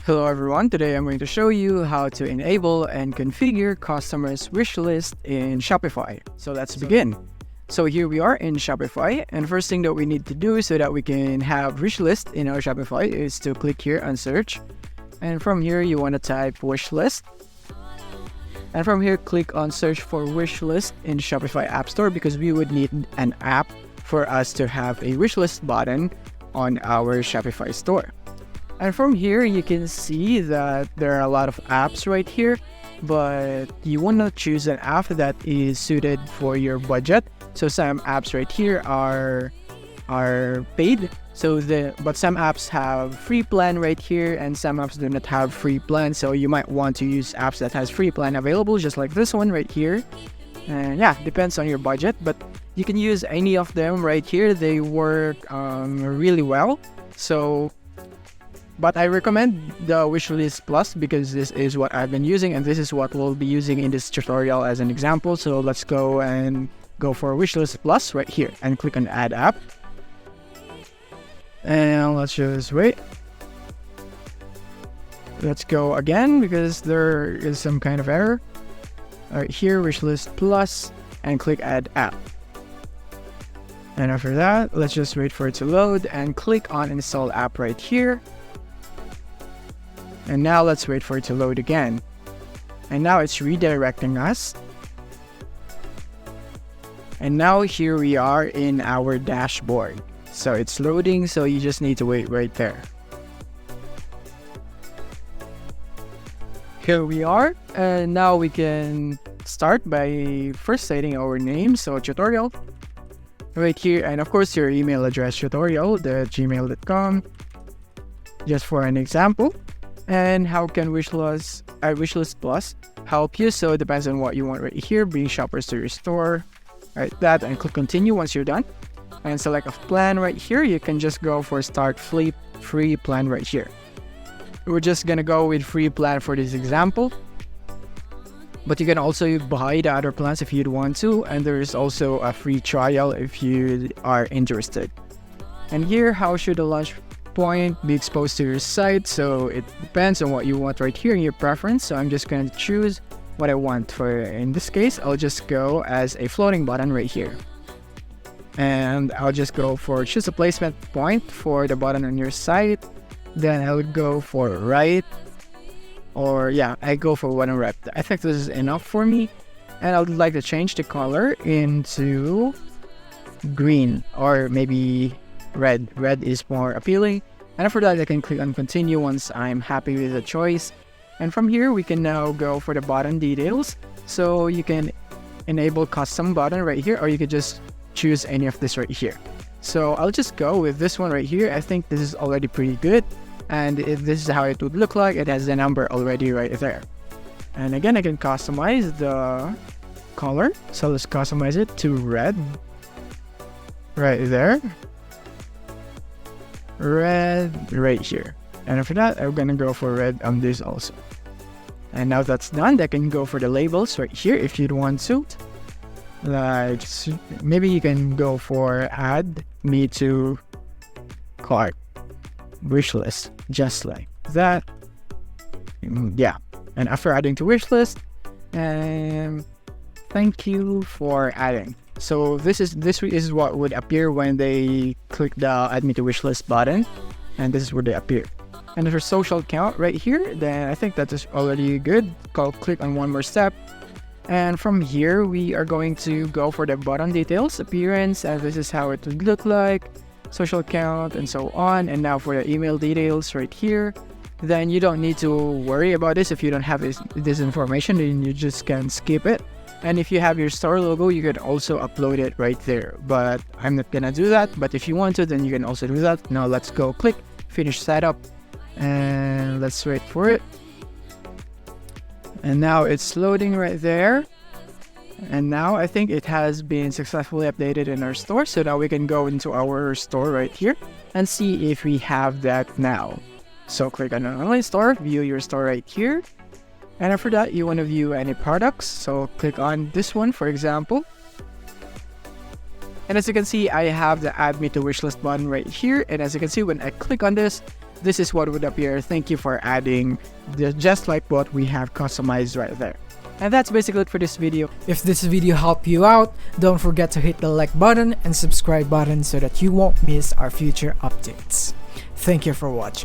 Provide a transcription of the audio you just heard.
Hello everyone, today I'm going to show you how to enable and configure customers' wish list in Shopify. So let's begin. So here we are in Shopify, and first thing that we need to do so that we can have wish list in our Shopify is to click here on search. And from here you want to type wish list. And from here click on search for wish list in Shopify App Store because we would need an app for us to have a wish list button on our Shopify store. And from here, you can see that there are a lot of apps right here, but you want to choose an app that is suited for your budget. So some apps right here are paid. But some apps have free plan right here, and some apps do not have free plan. So you might want to use apps that has free plan available, just like this one right here. And yeah, depends on your budget, but you can use any of them right here. They work really well. But I recommend the Wishlists Plus because this is what I've been using and this is what we'll be using in this tutorial as an example. So let's go for Wishlists Plus right here and click on Add App. And let's just wait. Let's go again because there is some kind of error. Alright, here Wishlist Plus and click Add App. And after that, let's just wait for it to load and click on Install App right here. And now let's wait for it to load again. And now it's redirecting us. And now here we are in our dashboard. So it's loading, so you just need to wait right there. Here we are, and now we can start by first setting our name, so tutorial. Right here, and of course your email address tutorial@gmail.com, just for an example. And how can Wishlist Plus help you? So it depends on what you want right here. Bring shoppers to your store. Right, that, and click continue once you're done. And select a plan right here. You can just go for start free plan right here. We're just gonna go with free plan for this example. But you can also buy the other plans if you'd want to. And there is also a free trial if you are interested. And here, how should the launch point be exposed to your site? So it depends on what you want right here in your preference. So I'm just going to choose what I want. For in this case, I'll just go as a floating button right here, and I'll just go for choose a placement point for the button on your site. Then I would go for right, or yeah, I go for one rep. I think this is enough for me, and I would like to change the color into green or maybe red. Red is more appealing. And after that, I can click on continue once I'm happy with the choice. And from here, we can now go for the button details. So you can enable custom button right here, or you could just choose any of this right here. So I'll just go with this one right here. I think this is already pretty good. And this is how it would look like. It has the number already right there. And again, I can customize the color. So let's customize it to red. Right there. Red right here. And after that, I'm gonna go for red on this also. And now that's done, I can go for the labels right here if you'd want to. Like, maybe you can go for add me to cart wish list, just like that. Yeah. And after adding to wish list, thank you for adding. So this is what would appear when they click the add me to wishlist button, and this is where they appear. And for social account right here, then I think that is already good. Click on one more step, and from here we are going to go for the button details, appearance, and this is how it would look like, social account, and so on. And now for the email details right here, then you don't need to worry about this. If you don't have this information, then you just can skip it. And if you have your store logo, you can also upload it right there. But I'm not gonna do that. But if you want to, then you can also do that. Now let's go click finish setup. And let's wait for it. And now it's loading right there. And now I think it has been successfully updated in our store. So now we can go into our store right here and see if we have that now. So click on an online store, view your store right here. And after that, you want to view any products. So click on this one, for example. And as you can see, I have the add me to wishlist button right here. And as you can see, when I click on this, this is what would appear. Thank you for adding just like what we have customized right there. And that's basically it for this video. If this video helped you out, don't forget to hit the like button and subscribe button so that you won't miss our future updates. Thank you for watching.